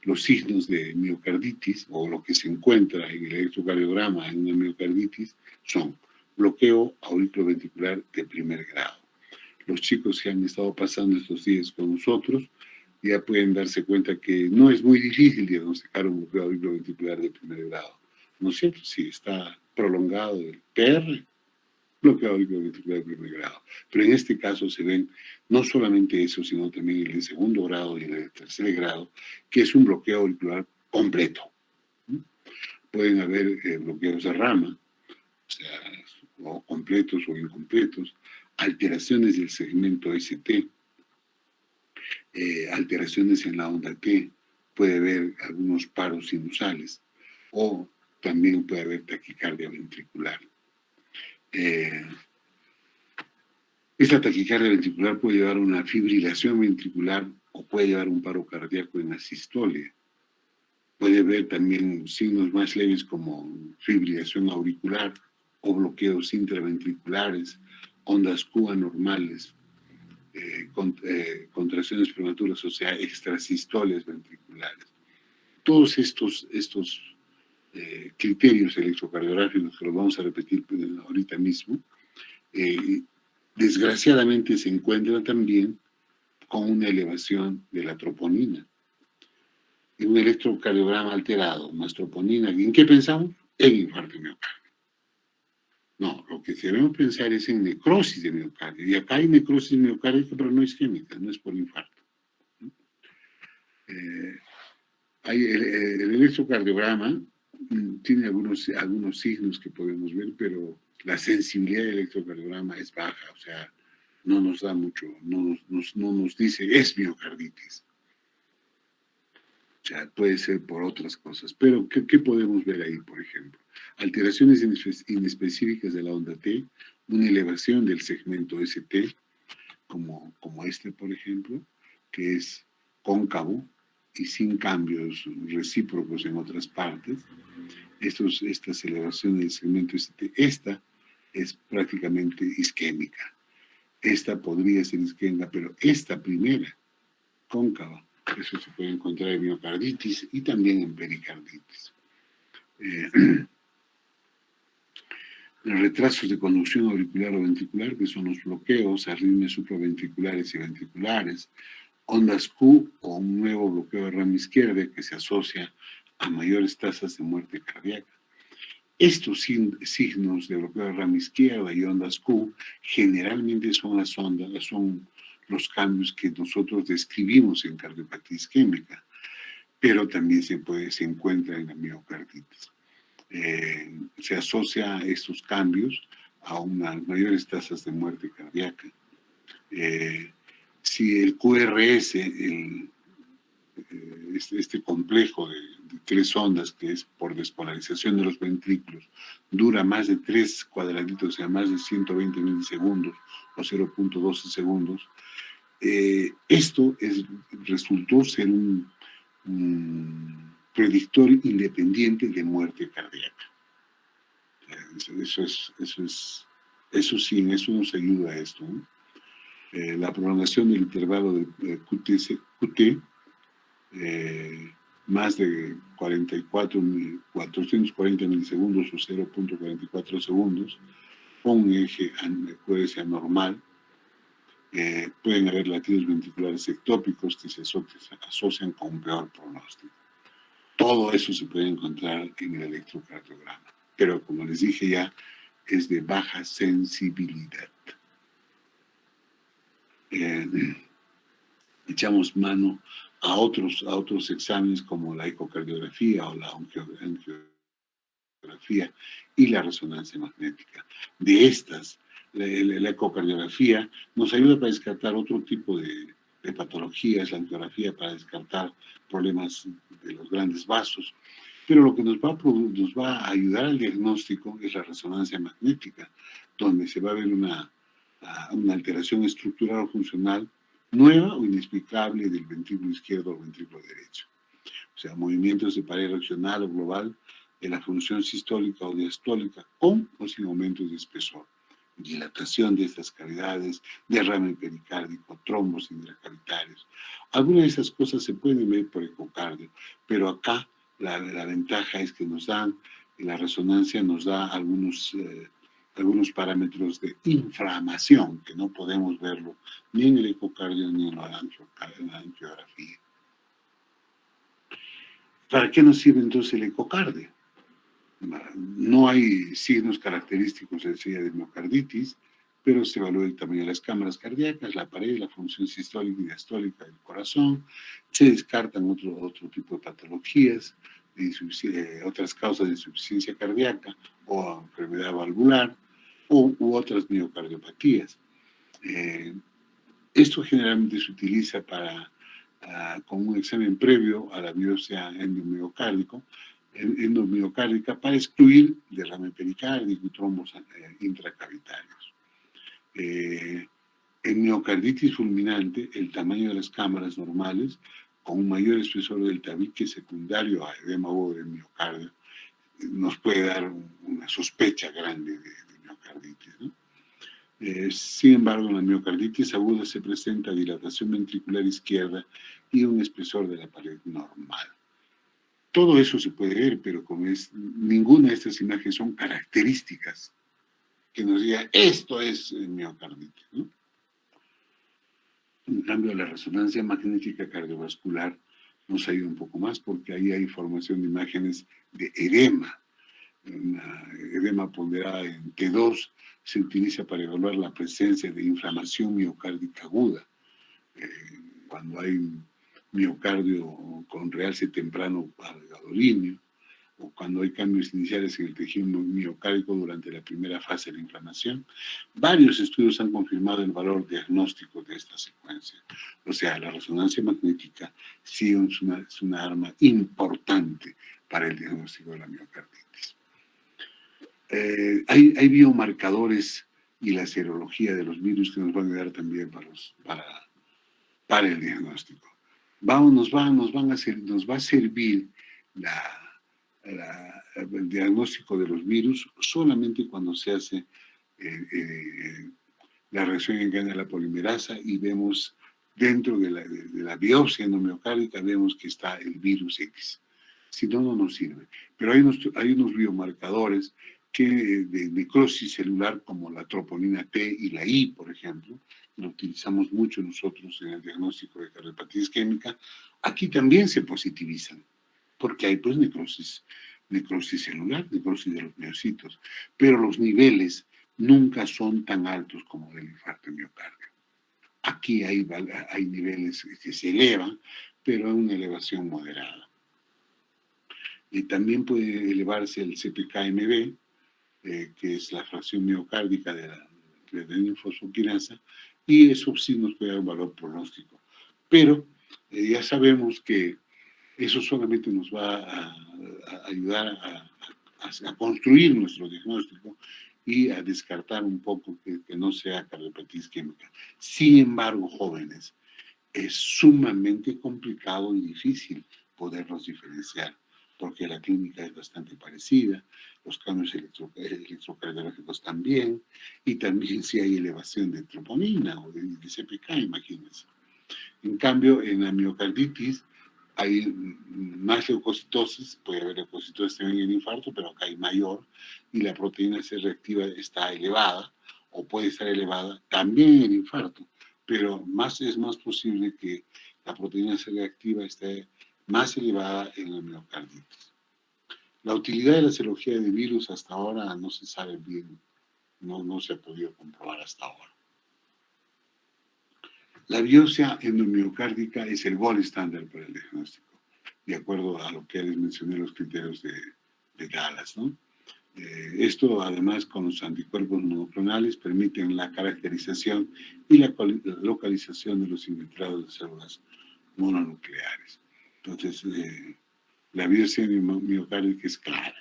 los signos de miocarditis, o lo que se encuentra en el electrocardiograma en una miocarditis, son bloqueo auriculoventricular de primer grado. Los chicos que han estado pasando estos días con nosotros ya pueden darse cuenta que no es muy difícil diagnosticar un bloqueo auriculoventricular de primer grado, ¿no es cierto? Si está prolongado el PR, bloqueo auriculoventricular de primer grado. Pero en este caso se ven no solamente eso, sino también el de segundo grado y el de tercer grado, que es un bloqueo auricular completo. Pueden haber bloqueos de rama, o sea, o completos o incompletos, alteraciones del segmento ST, alteraciones en la onda T, puede haber algunos paros sinusales, o también puede haber taquicardia ventricular. Esta taquicardia ventricular puede llevar a una fibrilación ventricular, o puede llevar a un paro cardíaco en asistolia. Puede haber también signos más leves como fibrilación auricular o bloqueos intraventriculares, ondas Q anormales, contracciones prematuras, o sea, extrasistoles ventriculares. Todos estos criterios electrocardiográficos, que los vamos a repetir ahorita mismo, desgraciadamente se encuentran también con una elevación de la troponina. En un electrocardiograma alterado, más troponina, ¿en qué pensamos? En infarto miocardio. No, lo que debemos pensar es en necrosis de miocardio. Y acá hay necrosis miocárdica, pero no isquémica, no es por infarto. El electrocardiograma tiene algunos signos que podemos ver, pero la sensibilidad del electrocardiograma es baja, o sea, no nos da mucho, no nos dice es miocarditis. sea, puede ser por otras cosas. Pero, ¿qué podemos ver ahí, por ejemplo? Alteraciones inespecíficas de la onda T, una elevación del segmento ST, como este, por ejemplo, que es cóncavo y sin cambios recíprocos en otras partes. Estas elevaciones del segmento ST, esta es prácticamente isquémica. Esta podría ser isquémica, pero esta primera, cóncava, eso se puede encontrar en miocarditis y también en pericarditis. Retrasos de conducción auricular o ventricular, que son los bloqueos, arritmias supraventriculares y ventriculares, ondas Q o un nuevo bloqueo de rama izquierda que se asocia a mayores tasas de muerte cardíaca. Estos signos de bloqueo de rama izquierda y ondas Q generalmente son los cambios que nosotros describimos en cardiopatía isquémica, pero también se encuentra en la miocarditis. Se asocia estos cambios a unas mayores tasas de muerte cardíaca. Si el QRS, este complejo de 3 ondas, que es por despolarización de los ventrículos, dura más de 3 cuadraditos, o sea, más de 120 milisegundos o 0.12 segundos, esto resultó ser un predictor independiente de muerte cardíaca. Eso sí, en eso nos ayuda esto, ¿no? La prolongación del intervalo de QT, más de 440 milisegundos o 0.44 segundos, con un eje puede ser anormal. Pueden haber latidos ventriculares ectópicos que se asocian con un peor pronóstico. Todo eso se puede encontrar en el electrocardiograma, pero como les dije ya, es de baja sensibilidad. Echamos mano a otros exámenes como la ecocardiografía o la angiografía y la resonancia magnética. De estas, la ecocardiografía nos ayuda para descartar otro tipo de patologías, la angiografía para descartar problemas de los grandes vasos, pero lo que nos va a ayudar al diagnóstico es la resonancia magnética, donde se va a ver una alteración estructural o funcional nueva o inexplicable del ventrículo izquierdo o ventrículo derecho. O sea, movimientos de pared regional o global de la función sistólica o diastólica con o sin aumentos de espesor, dilatación de estas cavidades, derrame pericárdico, trombos intracavitarios. Algunas de esas cosas se pueden ver por ecocardio, pero acá la ventaja es que la resonancia nos da algunos parámetros de inflamación que no podemos verlo ni en el ecocardio ni en la angiografía. ¿Para qué nos sirve entonces el ecocardio? No hay signos característicos de miocarditis, pero se evalúa el tamaño de las cámaras cardíacas, la pared, la función sistólica y diastólica del corazón. Se descartan otro tipo de patologías, otras causas de insuficiencia cardíaca o enfermedad valvular u otras miocardiopatías. Esto generalmente se utiliza con un examen previo a la biopsia endomiocárdica para excluir derrame pericárdico y trombos intracavitarios. En miocarditis fulminante, el tamaño de las cámaras normales, con un mayor espesor del tabique secundario a edema agudo del miocardio, nos puede dar una sospecha grande de miocarditis, ¿no? Sin embargo, en la miocarditis aguda se presenta dilatación ventricular izquierda y un espesor de la pared normal. Todo eso se puede ver, pero ninguna de estas imágenes son características que nos diga esto es miocarditis, ¿no? En cambio, la resonancia magnética cardiovascular nos ayuda un poco más porque ahí hay formación de imágenes de edema. Una edema ponderada en T2 se utiliza para evaluar la presencia de inflamación miocárdica aguda. Cuando hay miocardio con realce temprano al gadolinio, o cuando hay cambios iniciales en el tejido miocárdico durante la primera fase de la inflamación. Varios estudios han confirmado el valor diagnóstico de esta secuencia. O sea, la resonancia magnética sí es una arma importante para el diagnóstico de la miocarditis. Hay biomarcadores y la serología de los virus que nos van a ayudar también para el diagnóstico. Nos va a servir el diagnóstico de los virus solamente cuando se hace la reacción en cadena de la polimerasa y vemos dentro de la biopsia endomiocárdica, vemos que está el virus X. Si no, no nos sirve. Pero hay unos biomarcadores de necrosis celular como la troponina T y la I, por ejemplo, lo utilizamos mucho nosotros en el diagnóstico de cardiopatía isquémica. Aquí también se positivizan, porque hay pues necrosis celular, necrosis de los miocitos, pero los niveles nunca son tan altos como del infarto miocardio. Aquí hay niveles que se elevan, pero hay una elevación moderada. Y también puede elevarse el CPK-MB, que es la fracción miocárdica de la linfosfopinasa, y eso sí nos puede dar un valor pronóstico. Pero ya sabemos que eso solamente nos va a ayudar a construir nuestro diagnóstico y a descartar un poco que no sea cardiopatía isquémica. Sin embargo, jóvenes, es sumamente complicado y difícil poderlos diferenciar, porque la clínica es bastante parecida, los cambios electrocardiológicos también, y también si hay elevación de troponina o de CPK, imagínense. En cambio, en la miocarditis hay más leucocitosis, puede haber leucocitosis también en el infarto, pero acá hay mayor, y la proteína C reactiva está elevada, o puede estar elevada también en el infarto, pero es más posible que la proteína C reactiva esté más elevada en la miocarditis. La utilidad de la serología de virus hasta ahora no se sabe bien, no se ha podido comprobar hasta ahora. La biopsia endomiocárdica es el gold estándar para el diagnóstico, de acuerdo a lo que les mencioné, los criterios de Dallas, ¿no? Esto, además, con los anticuerpos monoclonales, permiten la caracterización y la localización de los infiltrados de células mononucleares. Entonces, la biopsia miocárdica es clara.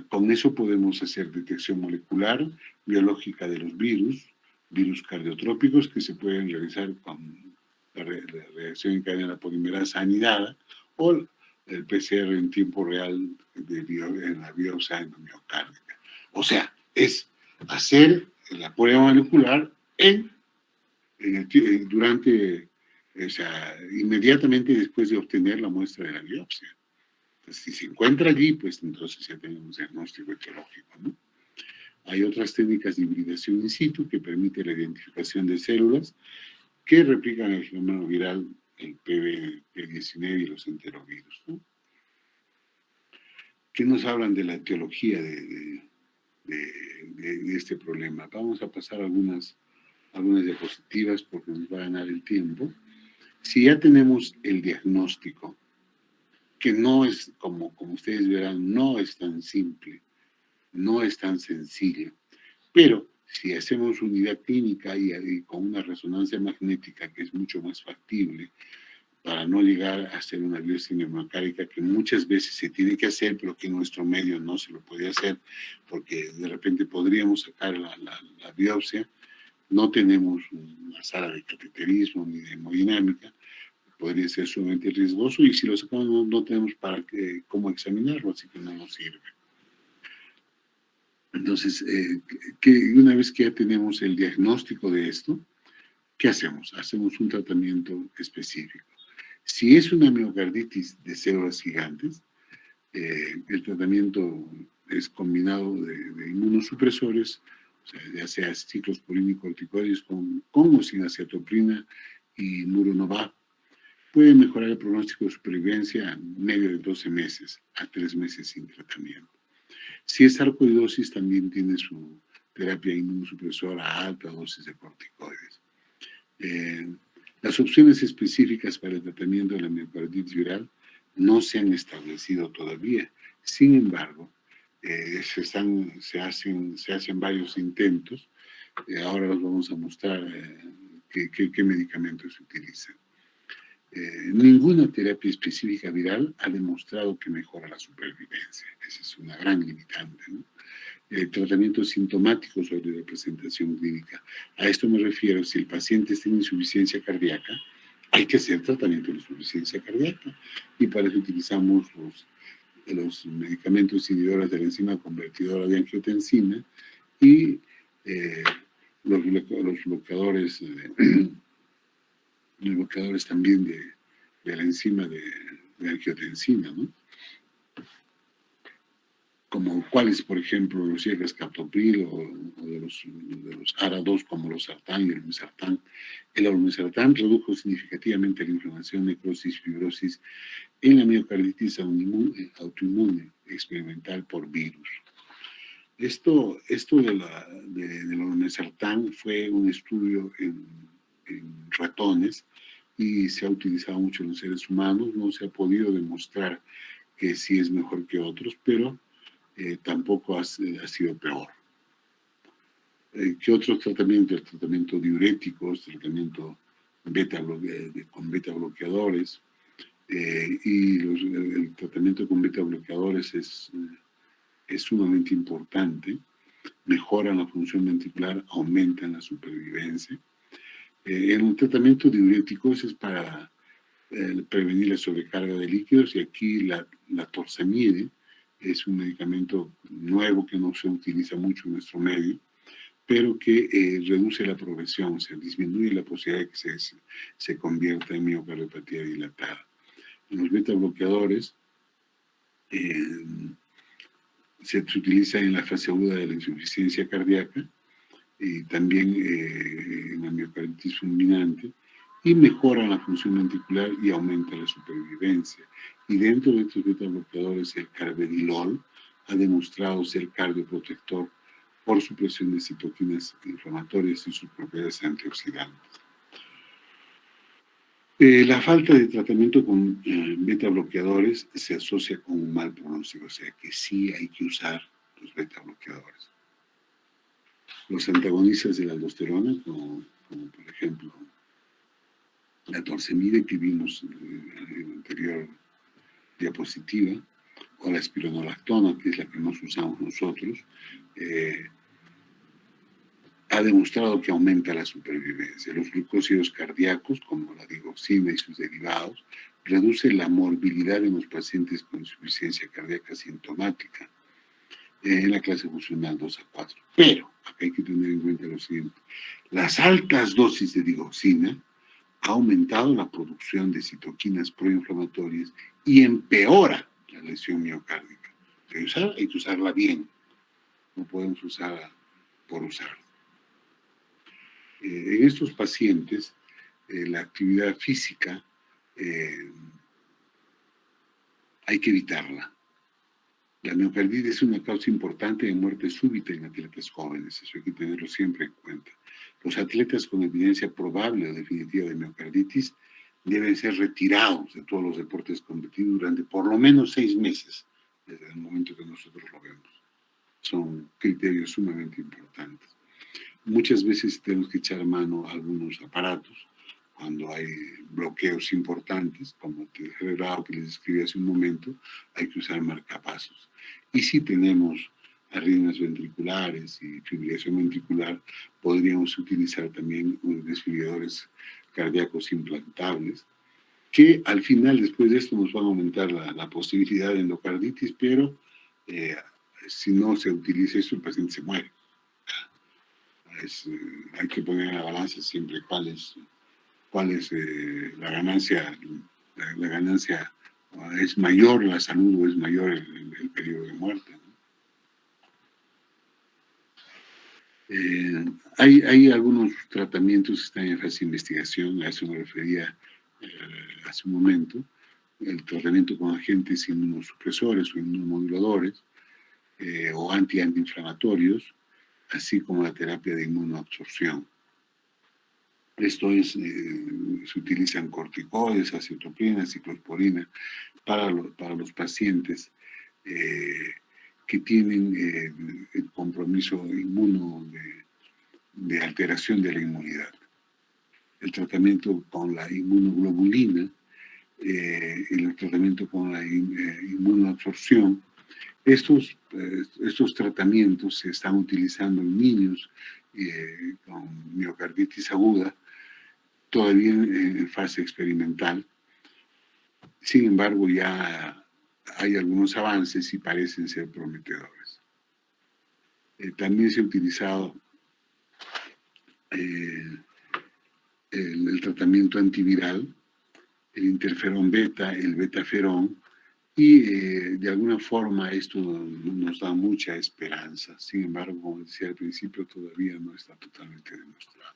Con eso podemos hacer detección molecular, biológica de los virus cardiotrópicos que se pueden realizar con la reacción en cadena polimerasa anidada o el PCR en tiempo real en la biopsia endomiocárdica. O sea, es hacer la prueba molecular inmediatamente después de obtener la muestra de la biopsia. Entonces, si se encuentra allí, pues entonces ya tenemos diagnóstico etiológico, ¿no? Hay otras técnicas de hibridación in situ que permiten la identificación de células que replican el fenómeno viral, el P19 y los enterovirus, ¿no? ¿Qué nos hablan de la etiología de este problema? Vamos a pasar algunas diapositivas porque nos va a ganar el tiempo. Si ya tenemos el diagnóstico, que no es, como ustedes verán, no es tan simple, no es tan sencillo, pero si hacemos unidad clínica y con una resonancia magnética que es mucho más factible, para no llegar a hacer una biopsia miocárdica que muchas veces se tiene que hacer, pero que en nuestro medio no se lo puede hacer, porque de repente podríamos sacar la biopsia, no tenemos una sala de cateterismo ni de hemodinámica, podría ser sumamente riesgoso, y si lo sacamos no tenemos cómo examinarlo, así que no nos sirve. Entonces, una vez que ya tenemos el diagnóstico de esto, ¿qué hacemos? Hacemos un tratamiento específico. Si es una miocarditis de células gigantes, el tratamiento es combinado de inmunosupresores, o sea, ya sea ciclosporínico-corticoides con o sin acetoprina y nuronovab. Puede mejorar el pronóstico de supervivencia en medio de 12 meses a 3 meses sin tratamiento. Si es sarcoidosis, también tiene su terapia inmunosupresora a alta dosis de corticoides. Las opciones específicas para el tratamiento de la miocarditis viral no se han establecido todavía. Sin embargo, se hacen varios intentos. Ahora les vamos a mostrar qué medicamentos se utilizan. Ninguna terapia específica viral ha demostrado que mejora la supervivencia. Esa es una gran limitante, ¿no? Tratamientos sintomáticos o de presentación clínica. A esto me refiero, si el paciente tiene insuficiencia cardíaca, hay que hacer tratamiento de insuficiencia cardíaca y para eso utilizamos los medicamentos inhibidores de la enzima convertidora de angiotensina y los bloqueadores, los bloqueadores también de la enzima de angiotensina, ¿no? Como cuáles, por ejemplo, los captopril o de los ARA2 como los sartán y el olmesartán. El olmesartán redujo significativamente la inflamación, necrosis, fibrosis en la miocarditis autoinmune experimental por virus. Esto del olmesartán fue un estudio en ratones y se ha utilizado mucho en los seres humanos. No se ha podido demostrar que sí es mejor que otros, pero tampoco ha sido peor. ¿Qué otros tratamientos? El tratamiento diuréticos, tratamiento con beta bloqueadores, y el tratamiento con beta bloqueadores es sumamente importante. Mejoran la función ventricular, aumentan la supervivencia. En el tratamiento diuréticos es para prevenir la sobrecarga de líquidos y aquí la torsemide es un medicamento nuevo que no se utiliza mucho en nuestro medio, pero que reduce la progresión, se disminuye la posibilidad de que se convierta en miocardiopatía dilatada. En los beta bloqueadores se utiliza en la fase aguda de la insuficiencia cardíaca y también en la miocarditis fulminante, y mejora la función ventricular y aumenta la supervivencia. Y dentro de estos beta bloqueadores, el carvedilol ha demostrado ser cardioprotector por supresión de citoquinas inflamatorias y sus propiedades antioxidantes. La falta de tratamiento con beta bloqueadores se asocia con un mal pronóstico, o sea que sí hay que usar los beta bloqueadores. Los antagonistas de la aldosterona, como por ejemplo la torsemide que vimos en la anterior diapositiva, o la espironolactona, que es la que más usamos nosotros, ha demostrado que aumenta la supervivencia. Los glucósidos cardíacos, como la digoxina y sus derivados, reducen la morbilidad en los pacientes con insuficiencia cardíaca sintomática en la clase funcional 2 a 4. Pero, acá hay que tener en cuenta lo siguiente, las altas dosis de digoxina ha aumentado la producción de citoquinas proinflamatorias y empeora la lesión miocárdica. Hay que usarla bien, no podemos usarla por usar. En estos pacientes, la actividad física hay que evitarla. La miocarditis es una causa importante de muerte súbita en atletas jóvenes, eso hay que tenerlo siempre en cuenta. Los atletas con evidencia probable o definitiva de miocarditis deben ser retirados de todos los deportes competitivos durante por lo menos 6 meses, desde el momento que nosotros lo vemos. Son criterios sumamente importantes. Muchas veces tenemos que echar mano a algunos aparatos cuando hay bloqueos importantes, como el cerebral que les describí hace un momento, hay que usar marcapasos. Y si tenemos arritmias ventriculares y fibrilación ventricular, podríamos utilizar también desfibriladores cardíacos implantables, que al final, después de esto, nos van a aumentar la posibilidad de endocarditis, pero si no se utiliza eso, el paciente se muere. Hay que poner en la balanza siempre cuál es la ganancia. La ganancia es mayor la salud o es mayor el periodo de muerte, ¿no? Hay algunos tratamientos que están en fase de investigación, a eso me refería hace un momento, el tratamiento con agentes inmunosupresores o inmunomoduladores o antiinflamatorios, así como la terapia de inmunoabsorción. Esto es, se utilizan corticoides, acetoprina, ciclosporina para los pacientes que tienen el compromiso inmuno de alteración de la inmunidad. El tratamiento con la inmunoglobulina, el tratamiento con la inmunoabsorción, estos tratamientos se están utilizando en niños con miocarditis aguda, todavía en fase experimental. Sin embargo, ya hay algunos avances y parecen ser prometedores. También se ha utilizado el tratamiento antiviral, el interferón beta, el betaferón, y de alguna forma esto nos da mucha esperanza. Sin embargo, como decía al principio, todavía no está totalmente demostrado.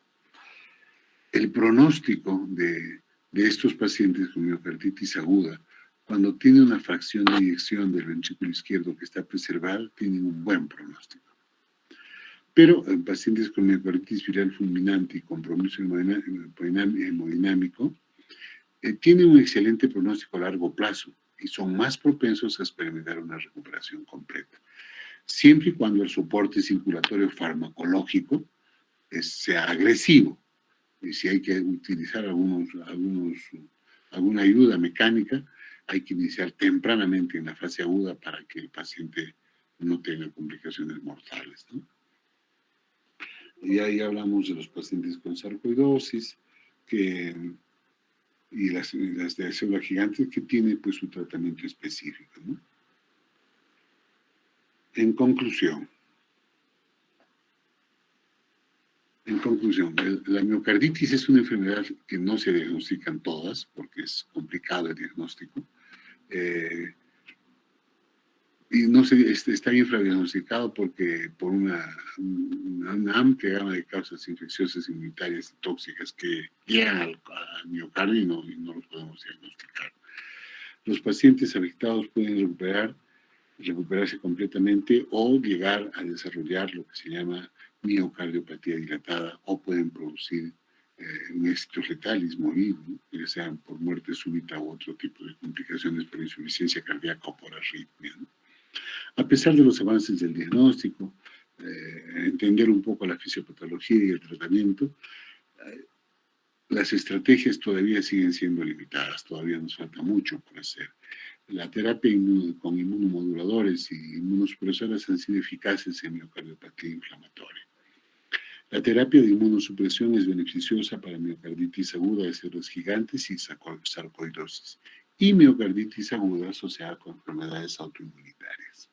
El pronóstico de estos pacientes con miocarditis aguda, cuando tiene una fracción de eyección del ventrículo izquierdo que está preservada, tienen un buen pronóstico. Pero en pacientes con miocarditis viral fulminante y compromiso hemodinámico, tienen un excelente pronóstico a largo plazo y son más propensos a experimentar una recuperación completa, siempre y cuando el soporte circulatorio farmacológico sea agresivo. Y si hay que utilizar alguna ayuda mecánica, hay que iniciar tempranamente en la fase aguda para que el paciente no tenga complicaciones mortales, ¿no? Y ahí hablamos de los pacientes con sarcoidosis y las de célula gigante que tiene pues su tratamiento específico, ¿no? En conclusión, la miocarditis es una enfermedad que no se diagnostican todas porque es complicado el diagnóstico. Y no está infradiagnosticado porque por una amplia gama de causas infecciosas, inmunitarias y tóxicas que llegan al miocardio y no los podemos diagnosticar. Los pacientes afectados pueden recuperarse completamente o llegar a desarrollar lo que se llama miocardiopatía dilatada o pueden producir un éxito letal y morir, ¿no? Ya sean por muerte súbita u otro tipo de complicaciones por insuficiencia cardíaca o por arritmia, ¿no? A pesar de los avances del diagnóstico, entender un poco la fisiopatología y el tratamiento, las estrategias todavía siguen siendo limitadas, todavía nos falta mucho por hacer. La terapia con inmunomoduladores y inmunosupresoras han sido eficaces en miocardiopatía inflamatoria. La terapia de inmunosupresión es beneficiosa para miocarditis aguda de células gigantes y sarcoidosis, y miocarditis aguda asociada con enfermedades autoinmunitarias.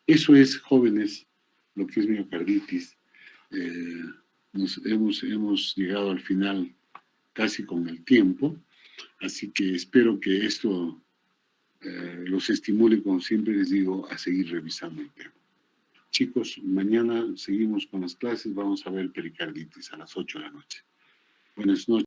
Eso es, jóvenes, lo que es miocarditis. Hemos llegado al final casi con el tiempo, así que espero que esto los estimule, como siempre les digo, a seguir revisando el tema. Chicos, mañana seguimos con las clases, vamos a ver pericarditis a las 8 de la noche. Buenas noches.